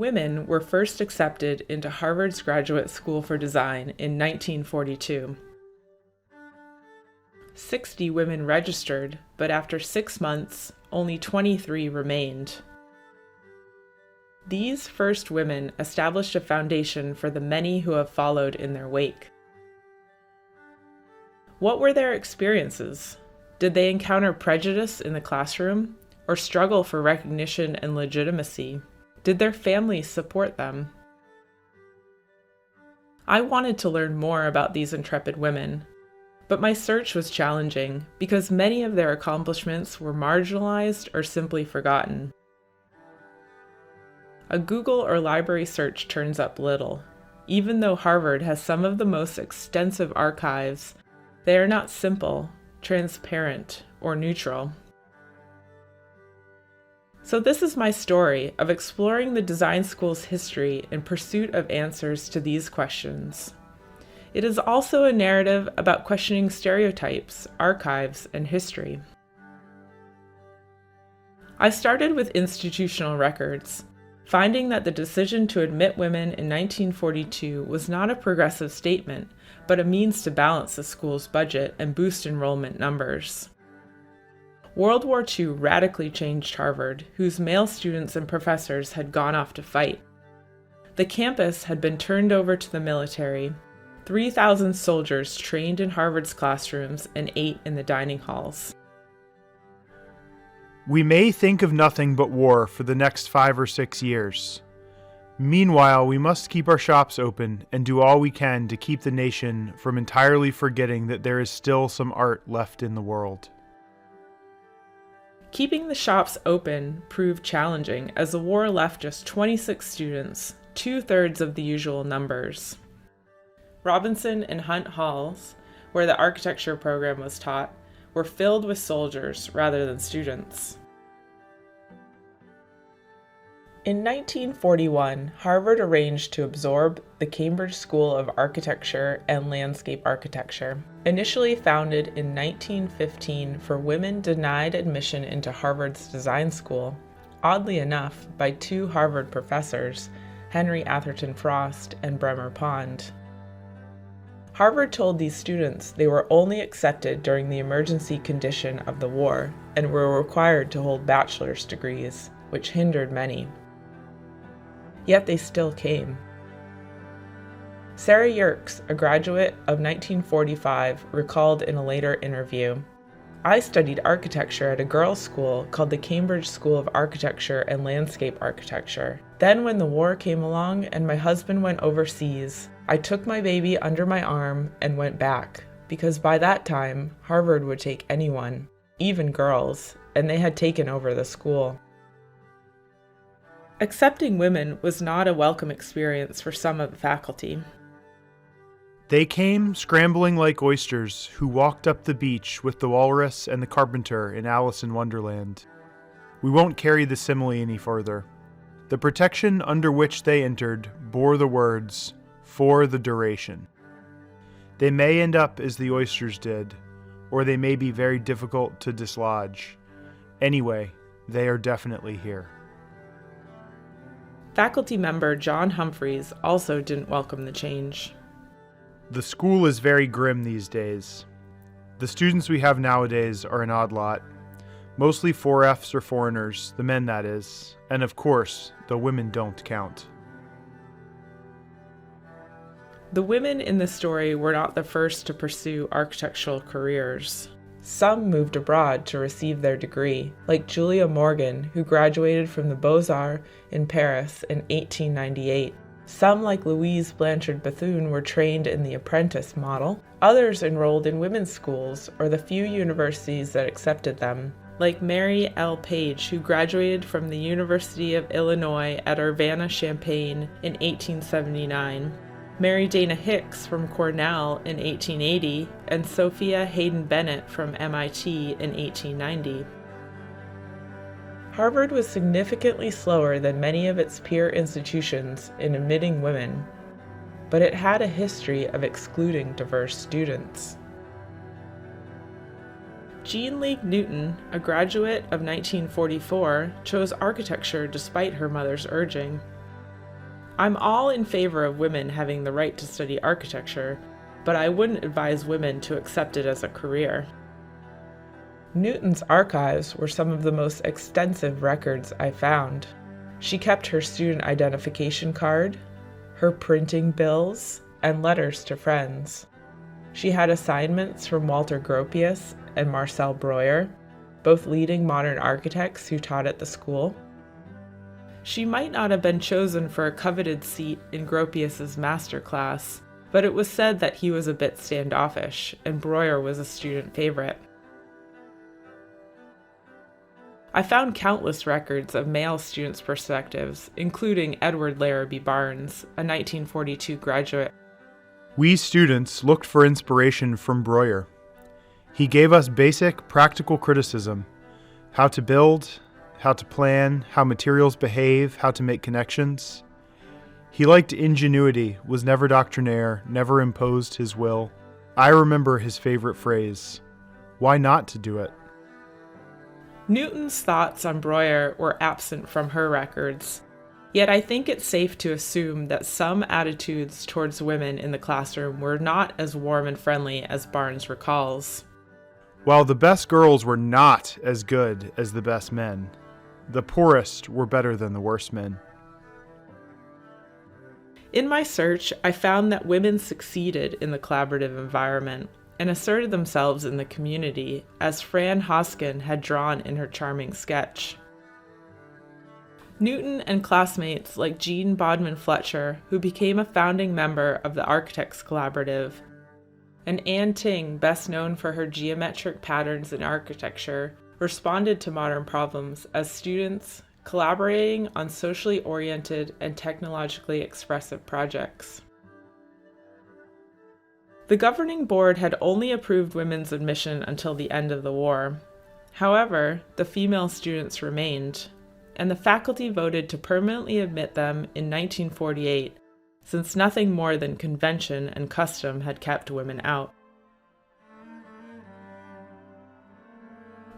Women were first accepted into Harvard's Graduate School for Design in 1942. 60 women registered, but after 6 months, only 23 remained. These first women established a foundation for the many who have followed in their wake. What were their experiences? Did they encounter prejudice in the classroom, or struggle for recognition and legitimacy? Did their families support them? I wanted to learn more about these intrepid women, but my search was challenging because many of their accomplishments were marginalized or simply forgotten. A Google or library search turns up little. Even though Harvard has some of the most extensive archives, they are not simple, transparent, or neutral. So this is my story of exploring the design school's history in pursuit of answers to these questions. It is also a narrative about questioning stereotypes, archives, and history. I started with institutional records, finding that the decision to admit women in 1942 was not a progressive statement, but a means to balance the school's budget and boost enrollment numbers. World War II radically changed Harvard, whose male students and professors had gone off to fight. The campus had been turned over to the military. 3,000 soldiers trained in Harvard's classrooms and ate in the dining halls. We may think of nothing but war for the next 5 or 6 years. Meanwhile, we must keep our shops open and do all we can to keep the nation from entirely forgetting that there is still some art left in the world. Keeping the shops open proved challenging as the war left just 26 students, 2/3 of the usual numbers. Robinson and Hunt Halls, where the architecture program was taught, were filled with soldiers rather than students. In 1941, Harvard arranged to absorb the Cambridge School of Architecture and Landscape Architecture. Initially founded in 1915 for women denied admission into Harvard's design school, oddly enough by 2 Harvard professors, Henry Atherton Frost and Bremer Pond. Harvard told these students they were only accepted during the emergency condition of the war and were required to hold bachelor's degrees, which hindered many. Yet they still came. Sarah Yerkes, a graduate of 1945, recalled in a later interview, "I studied architecture at a girls' school called the Cambridge School of Architecture and Landscape Architecture. Then when the war came along and my husband went overseas, I took my baby under my arm and went back, because by that time, Harvard would take anyone, even girls, and they had taken over the school." Accepting women was not a welcome experience for some of the faculty. They came scrambling like oysters who walked up the beach with the walrus and the carpenter in Alice in Wonderland. We won't carry the simile any further. The protection under which they entered bore the words, "for the duration." They may end up as the oysters did, or they may be very difficult to dislodge. Anyway, they are definitely here. Faculty member John Humphreys also didn't welcome the change. The school is very grim these days. The students we have nowadays are an odd lot. Mostly 4Fs or foreigners, the men that is, and of course, the women don't count. The women in the story were not the first to pursue architectural careers. Some moved abroad to receive their degree, like Julia Morgan, who graduated from the Beaux-Arts in Paris in 1898. Some, like Louise Blanchard Bethune, were trained in the apprentice model. Others enrolled in women's schools or the few universities that accepted them, like Mary L. Page, who graduated from the University of Illinois at Urbana-Champaign in 1879. Mary Dana Hicks from Cornell in 1880, and Sophia Hayden Bennett from MIT in 1890. Harvard was significantly slower than many of its peer institutions in admitting women, but it had a history of excluding diverse students. Jean Leigh Newton, a graduate of 1944, chose architecture despite her mother's urging. I'm all in favor of women having the right to study architecture, but I wouldn't advise women to accept it as a career. Newton's archives were some of the most extensive records I found. She kept her student identification card, her printing bills, and letters to friends. She had assignments from Walter Gropius and Marcel Breuer, both leading modern architects who taught at the school. She might not have been chosen for a coveted seat in Gropius's master class, but it was said that he was a bit standoffish, and Breuer was a student favorite. I found countless records of male students' perspectives, including Edward Larrabee Barnes, a 1942 graduate. We students looked for inspiration from Breuer. He gave us basic, practical criticism: how to build, how to plan, how materials behave, how to make connections. He liked ingenuity, was never doctrinaire, never imposed his will. I remember his favorite phrase: "Why not to do it?" Newton's thoughts on Breuer were absent from her records, yet I think it's safe to assume that some attitudes towards women in the classroom were not as warm and friendly as Barnes recalls. While the best girls were not as good as the best men, the poorest were better than the worst men. In my search, I found that women succeeded in the collaborative environment and asserted themselves in the community, as Fran Hoskin had drawn in her charming sketch. Newton and classmates like Jean Bodman Fletcher, who became a founding member of the Architects Collaborative, and Anne Ting, best known for her geometric patterns in architecture, responded to modern problems as students, collaborating on socially oriented and technologically expressive projects. The governing board had only approved women's admission until the end of the war. However, the female students remained, and the faculty voted to permanently admit them in 1948, since nothing more than convention and custom had kept women out.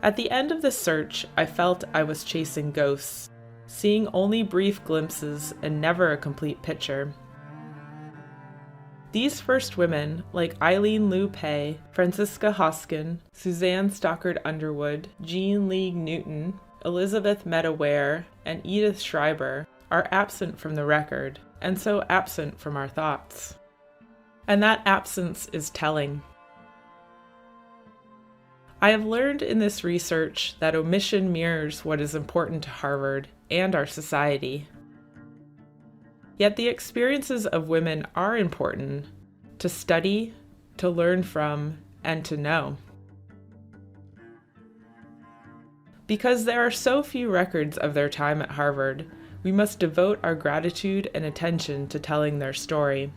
At the end of the search, I felt I was chasing ghosts, seeing only brief glimpses and never a complete picture. These first women, like Eileen Liu Pei, Francisca Hoskin, Suzanne Stockard Underwood, Jean Leigh Newton, Elizabeth Meta Ware, and Edith Schreiber, are absent from the record, and so absent from our thoughts. And that absence is telling. I have learned in this research that omission mirrors what is important to Harvard and our society. Yet the experiences of women are important to study, to learn from, and to know. Because there are so few records of their time at Harvard, we must devote our gratitude and attention to telling their story.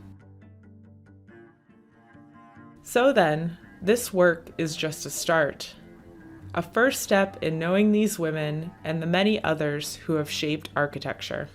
So then, this work is just a start, a first step in knowing these women and the many others who have shaped architecture.